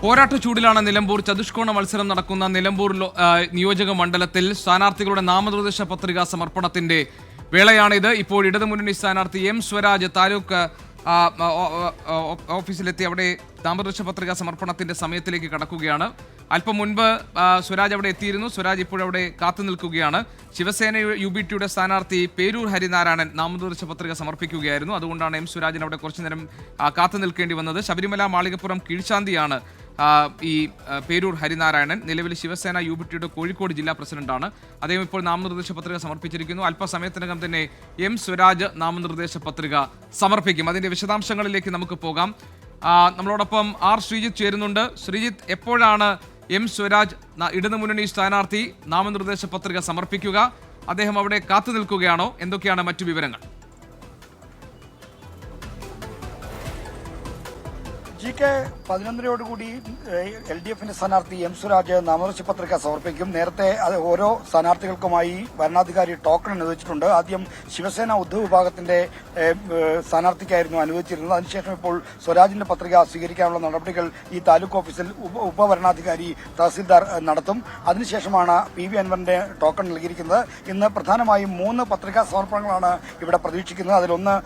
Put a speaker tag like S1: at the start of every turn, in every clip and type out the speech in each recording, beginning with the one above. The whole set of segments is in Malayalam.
S1: പോരാട്ട ചൂടിലാണ് നിലമ്പൂർ. ചതുഷ്കോണ മത്സരം നടക്കുന്ന നിലമ്പൂർ നിയോജക മണ്ഡലത്തിൽ സ്ഥാനാർത്ഥികളുടെ നാമനിർദ്ദേശ പത്രികാ സമർപ്പണത്തിന്റെ വേളയാണിത്. ഇപ്പോൾ ഇടതുമുന്നണി സ്ഥാനാർത്ഥി എം സ്വരാജ് താലൂക്ക് ഓഫീസിലെത്തി അവിടെ നാമനിർദ്ദേശ പത്രികാ സമർപ്പണത്തിന്റെ സമയത്തിലേക്ക് കടക്കുകയാണ്. അല്പം മുൻപ് സ്വരാജ് അവിടെ എത്തിയിരുന്നു. സ്വരാജ് ഇപ്പോഴവിടെ കാത്തു നിൽക്കുകയാണ്. ശിവസേന UBTയുടെ സ്ഥാനാർത്ഥി പേരൂർ ഹരിനാരായണൻ നാമനിർദ്ദേശ പത്രിക സമർപ്പിക്കുകയായിരുന്നു. അതുകൊണ്ടാണ് എം സ്വരാജിന് അവിടെ കുറച്ചുനേരം കാത്തു നിൽക്കേണ്ടി വന്നത്. ശബരിമല മാളികപ്പുറം കീഴ്ശാന്തിയാണ് ഈ പേരൂർ ഹരിനാരായണൻ. നിലവിൽ ശിവസേന UBTയുടെ കോഴിക്കോട് ജില്ലാ പ്രസിഡന്റാണ്. അദ്ദേഹം ഇപ്പോൾ നാമനിർദ്ദേശ പത്രിക സമർപ്പിച്ചിരിക്കുന്നു. അല്പസമയത്തിനകം തന്നെ എം സ്വരാജ് നാമനിർദ്ദേശ പത്രിക സമർപ്പിക്കും. അതിന്റെ വിശദാംശങ്ങളിലേക്ക് നമുക്ക് പോകാം. നമ്മളോടൊപ്പം ആർ ശ്രീജിത്ത് ചേരുന്നുണ്ട്. ശ്രീജിത്ത്, എപ്പോഴാണ് എം സ്വരാജ് ഇടതുമുന്നണി സ്ഥാനാർത്ഥി നാമനിർദ്ദേശ പത്രിക സമർപ്പിക്കുക? അദ്ദേഹം അവിടെ കാത്തു നിൽക്കുകയാണോ? എന്തൊക്കെയാണ് മറ്റു വിവരങ്ങൾ?
S2: GK 11-ഓടുകൂടി LDFന്റെ സ്ഥാനാർത്ഥി എം സ്വരാജ് നാമനിർദ്ദേശ പത്രിക സമർപ്പിക്കും. നേരത്തെ ഓരോ സ്ഥാനാർത്ഥികൾക്കുമായി വരണാധികാരി ടോക്കൺ അനുവദിച്ചിട്ടുണ്ട്. ആദ്യം ശിവസേന ഉദ്ധവ് വിഭാഗത്തിന്റെ സ്ഥാനാർത്ഥിക്കായിരുന്നു അനുവദിച്ചിരുന്നത്. അതിനുശേഷം ഇപ്പോൾ സ്വരാജിന്റെ പത്രിക സ്വീകരിക്കാനുള്ള നടപടികൾ ഈ താലൂക്ക് ഓഫീസിൽ ഉപവരണാധികാരി തഹസിൽദാർ നടത്തും. അതിനുശേഷമാണ് PV അൻവറിന്റെ ടോക്കൺ നൽകിയിരിക്കുന്നത്. ഇന്ന് പ്രധാനമായും 3 പത്രികാ സമർപ്പണങ്ങളാണ് ഇവിടെ പ്രതീക്ഷിക്കുന്നത്. അതിലൊന്ന്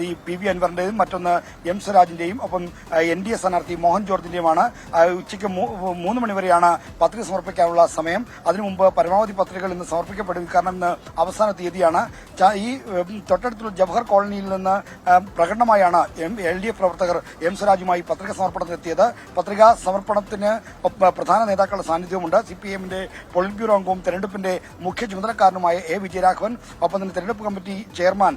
S2: ഈ PV അൻവറിന്റെയും മറ്റൊന്ന് എം സ്വരാജിന്റെയും ഒപ്പം NDA സ്ഥാനാർത്ഥി മോഹൻ ജോർജിന്റെയുമാണ്. ഉച്ചയ്ക്ക് 3 മണിവരെയാണ് പത്രിക സമർപ്പിക്കാനുള്ള സമയം. അതിനു മുമ്പ് പരമാവധി പത്രികകൾ ഇന്ന് സമർപ്പിക്കപ്പെടും. കാരണം ഇന്ന് അവസാന തീയതിയാണ്. ഈ തൊട്ടടുത്തുള്ള ജവഹർ കോളനിയിൽ നിന്ന് പ്രകടനമായാണ് LDF പ്രവർത്തകർ എം സ്വരാജുമായി പത്രിക സമർപ്പണത്തിനെത്തിയത്. പത്രികാ സമർപ്പണത്തിന് പ്രധാന നേതാക്കളുടെ സാന്നിധ്യവുമുണ്ട്. CPMന്റെ പോളിറ്റ് ബ്യൂറോ അംഗവും തെരഞ്ഞെടുപ്പിന്റെ മുഖ്യ ചുമതലക്കാരനുമായ A വിജയരാഘവൻ, ഒപ്പം തന്നെ തെരഞ്ഞെടുപ്പ് കമ്മിറ്റി ചെയർമാൻ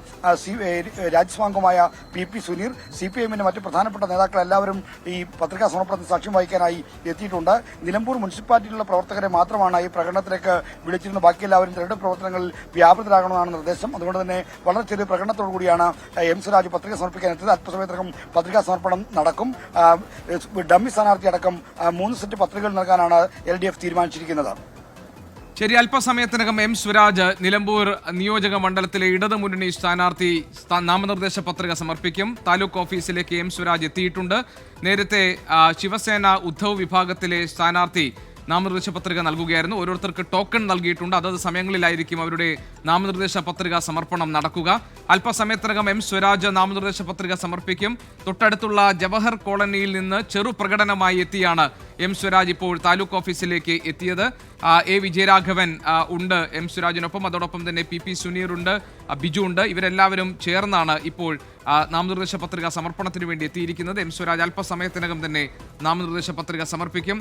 S2: രാജ്യസഭാംഗമായ PP സുനീർ, CPMന്റെ മറ്റ് പ്രധാനപ്പെട്ട നേതാക്കൾ എല്ലാവരും ഈ പത്രികാ സമർപ്പണത്തിന് സാക്ഷ്യം വഹിക്കാനായി എത്തിയിട്ടുണ്ട്. നിലമ്പൂർ മുനിസിപ്പാലിറ്റിയിലുള്ള പ്രവർത്തകരെ മാത്രമാണ് ഈ പ്രകടനത്തിലേക്ക് വിളിച്ചിരുന്നത്. ബാക്കി എല്ലാവരും തെരഞ്ഞെടുപ്പ് പ്രവർത്തനങ്ങളിൽ വ്യാപൃതരാകണമെന്നാണ് നിർദ്ദേശം. അതുകൊണ്ട് തന്നെ വളരെ ചെറിയ പ്രകടനത്തോടുകൂടിയാണ് എം സ്വരാജ് പത്രിക സമർപ്പിക്കാൻ എത്തിയത്. അല്പസമയത്തിനകം പത്രികാ സമർപ്പണം നടക്കും. ഡമ്മി സ്ഥാനാർത്ഥി അടക്കം 3 സെറ്റ് പത്രികകൾ നൽകാനാണ് LDF തീരുമാനിച്ചിരിക്കുന്നത്.
S1: ശരി, അല്പസമയത്തിനകം എം സ്വരാജ് നിലമ്പൂർ നിയോജക മണ്ഡലത്തിലെ ഇടതുമുന്നണി സ്ഥാനാർത്ഥി നാമനിർദ്ദേശ പത്രിക സമർപ്പിക്കും. താലൂക്ക് ഓഫീസിലേക്ക് എം സ്വരാജ് എത്തിയിട്ടുണ്ട്. നേരത്തെ ശിവസേന ഉദ്ധവ് വിഭാഗത്തിലെ സ്ഥാനാർത്ഥി നാമനിർദ്ദേശ പത്രിക നൽകുകയായിരുന്നു. ഓരോരുത്തർക്ക് ടോക്കൺ നൽകിയിട്ടുണ്ട്. അതത് സമയങ്ങളിലായിരിക്കും അവരുടെ നാമനിർദ്ദേശ പത്രിക സമർപ്പണം നടക്കുക. അല്പസമയത്തിനകം എം സ്വരാജ് നാമനിർദ്ദേശ പത്രിക സമർപ്പിക്കും. തൊട്ടടുത്തുള്ള ജവഹർ കോളനിയിൽ നിന്ന് ചെറു പ്രകടനമായി എത്തിയാണ് എം സ്വരാജ് ഇപ്പോൾ താലൂക്ക് ഓഫീസിലേക്ക് എത്തിയത്. A വിജയരാഘവൻ ഉണ്ട് എം സ്വരാജിനൊപ്പം. അതോടൊപ്പം തന്നെ PP സുനീർ ഉണ്ട്, ബിജു ഉണ്ട്. ഇവരെല്ലാവരും ചേർന്നാണ് ഇപ്പോൾ നാമനിർദ്ദേശ പത്രിക സമർപ്പണത്തിന് വേണ്ടി എത്തിയിരിക്കുന്നത്. എം സ്വരാജ് അല്പസമയത്തിനകം തന്നെ നാമനിർദ്ദേശ പത്രിക സമർപ്പിക്കും.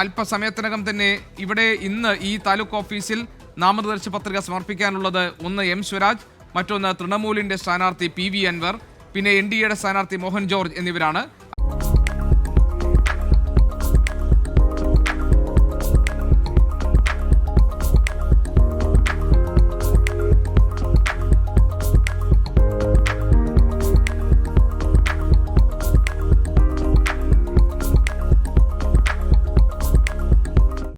S1: അല്പസമയത്തിനകം തന്നെ ഇവിടെ ഇന്ന് ഈ താലൂക്ക് ഓഫീസിൽ നാമനിർദ്ദേശ പത്രിക സമർപ്പിക്കാനുള്ളത് ഒന്ന് എം സ്വരാജ്, മറ്റൊന്ന് തൃണമൂലിന്റെ സ്ഥാനാർത്ഥി PV അൻവർ, പിന്നെ NDAയുടെ സ്ഥാനാർത്ഥി മോഹൻ ജോർജ് എന്നിവരാണ്.